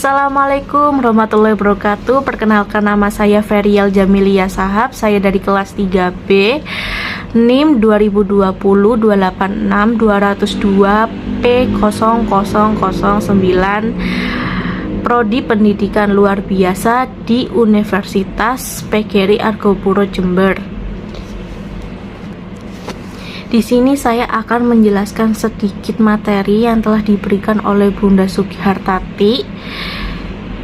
Assalamualaikum warahmatullahi wabarakatuh. Perkenalkan, nama saya Ferial Jamilia Sahab. Saya dari kelas 3B, NIM 2020-286-202 P0009, Prodi Pendidikan Luar Biasa di Universitas PGRI Argopuro Jember. Di sini saya akan menjelaskan sedikit materi yang telah diberikan oleh Bunda Sugihartati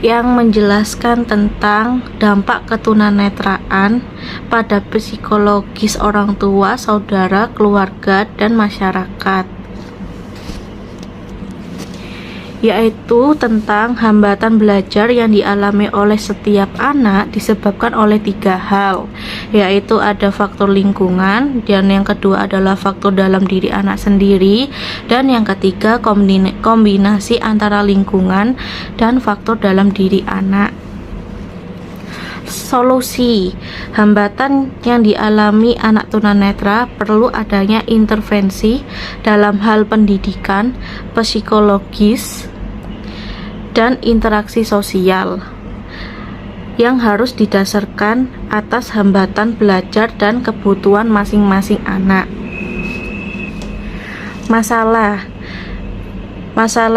yang menjelaskan tentang dampak ketunanetraan pada psikologis orang tua, saudara, keluarga, dan masyarakat, yaitu tentang hambatan belajar yang dialami oleh setiap anak disebabkan oleh 3 hal, yaitu ada faktor lingkungan, dan yang kedua adalah faktor dalam diri anak sendiri, dan yang ketiga kombinasi antara lingkungan dan faktor dalam diri anak. Solusi hambatan yang dialami anak tunanetra: perlu adanya intervensi dalam hal pendidikan, psikologis, dan interaksi sosial yang harus didasarkan atas hambatan belajar dan kebutuhan masing-masing anak. Masalah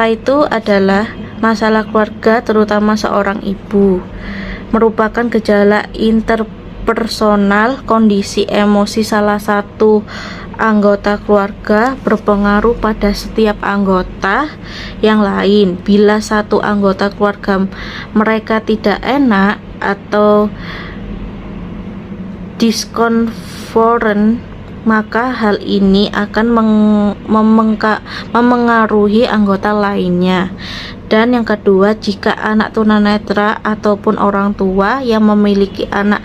itu adalah masalah keluarga, terutama seorang ibu, merupakan gejala interpersonal. Kondisi emosi salah satu anggota keluarga berpengaruh pada setiap anggota yang lain. Bila satu anggota keluarga mereka tidak enak atau diskomfort, maka hal ini akan memengaruhi anggota lainnya. Dan yang kedua, jika anak tunanetra ataupun orang tua yang memiliki anak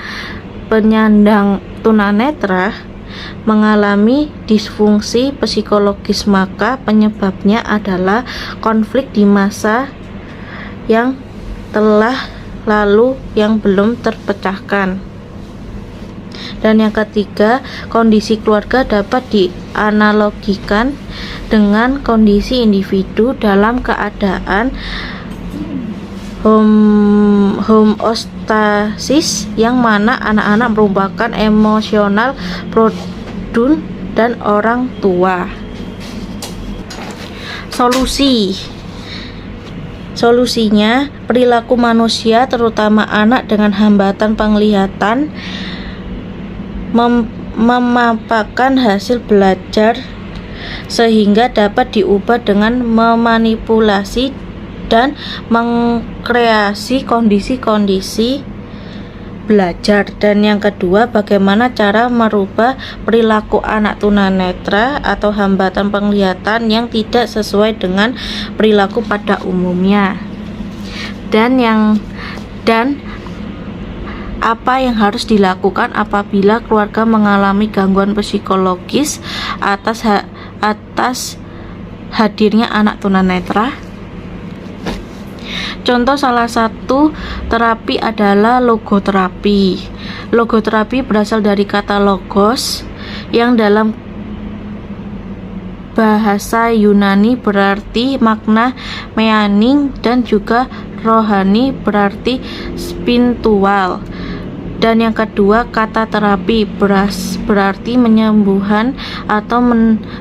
penyandang tunanetra mengalami disfungsi psikologis, maka penyebabnya adalah konflik di masa yang telah lalu yang belum terpecahkan. Dan yang ketiga, kondisi keluarga dapat dianalogikan dengan kondisi individu dalam keadaan homeostasis, yang mana anak-anak merupakan emosional produk dan orang tua. Solusinya, perilaku manusia terutama anak dengan hambatan penglihatan memapakan hasil belajar sehingga dapat diubah dengan memanipulasi dan mengkreasi kondisi-kondisi belajar. Dan yang kedua, bagaimana cara merubah perilaku anak tunanetra atau hambatan penglihatan yang tidak sesuai dengan perilaku pada umumnya, dan apa yang harus dilakukan apabila keluarga mengalami gangguan psikologis atas hadirnya anak tunanetra. Contoh salah satu terapi adalah logoterapi. Logoterapi berasal dari kata logos yang dalam bahasa Yunani berarti makna, meaning, dan juga rohani berarti spiritual. Dan yang kedua, kata terapi berarti penyembuhan atau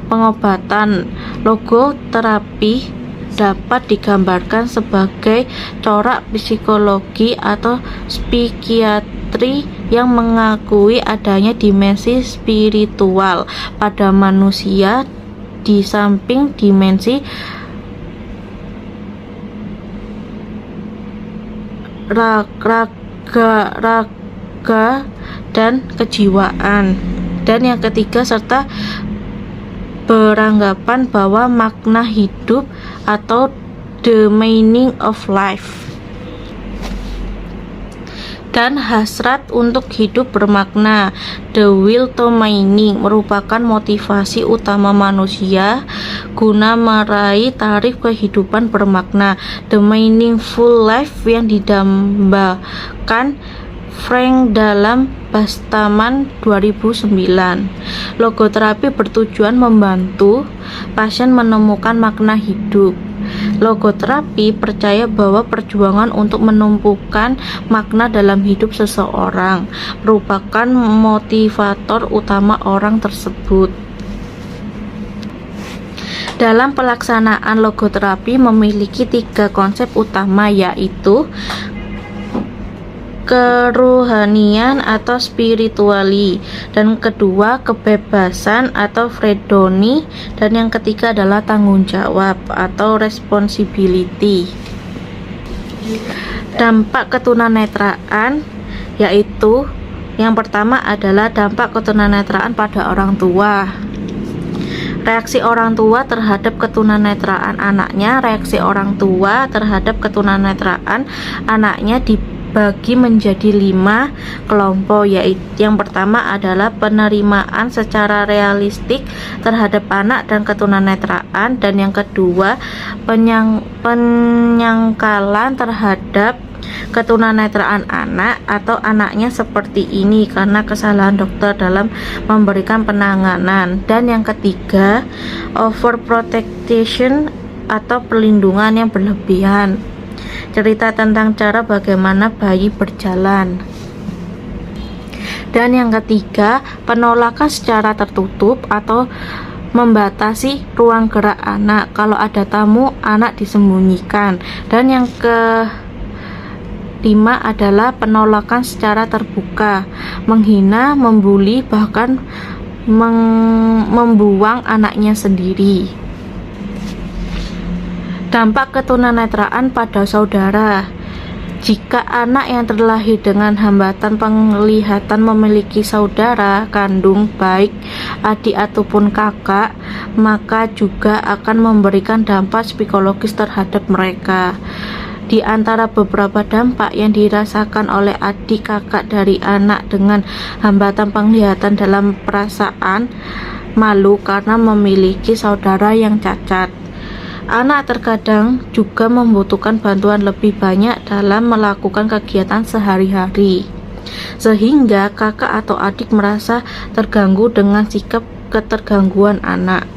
pengobatan. Logoterapi dapat digambarkan sebagai corak psikologi atau psikiatri yang mengakui adanya dimensi spiritual pada manusia di samping dimensi raga dan kejiwaan. Dan yang ketiga, serta beranggapan bahwa makna hidup atau the meaning of life dan hasrat untuk hidup bermakna, the will to meaning, merupakan motivasi utama manusia guna meraih tarif kehidupan bermakna, the meaningful life, yang didambakan Frank dalam Bastaman 2009. Logoterapi bertujuan membantu pasien menemukan makna hidup. Logoterapi percaya bahwa perjuangan untuk menumbuhkan makna dalam hidup seseorang merupakan motivator utama orang tersebut. Dalam pelaksanaan logoterapi memiliki 3 konsep utama, yaitu keruhanian atau spirituali, dan kedua kebebasan atau fredoni, dan yang ketiga adalah tanggung jawab atau responsibility. Dampak ketunanetraan yaitu yang pertama adalah dampak ketunanetraan pada orang tua. Reaksi orang tua terhadap ketunanetraan anaknya. Reaksi orang tua terhadap ketunanetraan anaknya dibagi menjadi 5 kelompok, yaitu yang pertama adalah penerimaan secara realistik terhadap anak dan ketunanetraan, dan yang kedua penyangkalan terhadap ketunanetraan anak atau anaknya seperti ini karena kesalahan dokter dalam memberikan penanganan, dan yang ketiga overprotection atau perlindungan yang berlebihan. Cerita tentang cara bagaimana bayi berjalan. Dan yang ketiga, penolakan secara tertutup atau membatasi ruang gerak anak. Kalau ada tamu, anak disembunyikan. Dan yang kelima adalah penolakan secara terbuka, menghina, membuli, bahkan membuang anaknya sendiri. Dampak ketunanetraan pada saudara. Jika anak yang terlahir dengan hambatan penglihatan memiliki saudara kandung, baik adik ataupun kakak, maka juga akan memberikan dampak psikologis terhadap mereka. Di antara beberapa dampak yang dirasakan oleh adik kakak dari anak dengan hambatan penglihatan dalam perasaan malu karena memiliki saudara yang cacat. Anak terkadang juga membutuhkan bantuan lebih banyak dalam melakukan kegiatan sehari-hari, sehingga kakak atau adik merasa terganggu dengan sikap ketergangguan anak.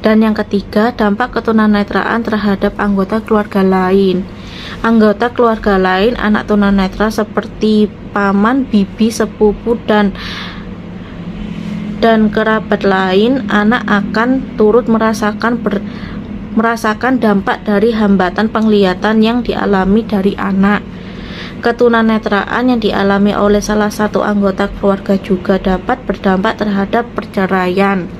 Dan yang ketiga, dampak ketunanetraan terhadap anggota keluarga lain. Anggota keluarga lain anak tunanetra seperti paman, bibi, sepupu, dan kerabat lain, anak akan turut merasakan dampak dari hambatan penglihatan yang dialami dari anak. Ketunanetraan yang dialami oleh salah satu anggota keluarga juga dapat berdampak terhadap perceraian.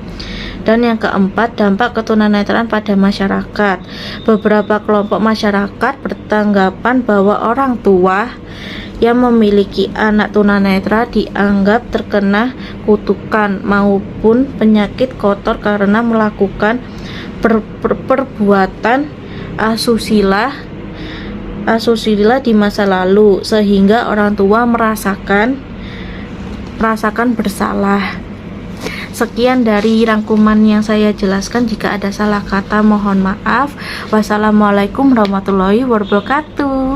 Dan yang keempat, dampak ketunanetraan pada masyarakat. Beberapa kelompok masyarakat bertanggapan bahwa orang tua yang memiliki anak tunanetra dianggap terkena kutukan maupun penyakit kotor karena melakukan perbuatan asusila di masa lalu, sehingga orang tua merasakan bersalah. Sekian dari rangkuman yang saya jelaskan. Jika ada salah kata mohon maaf. Wassalamualaikum warahmatullahi wabarakatuh.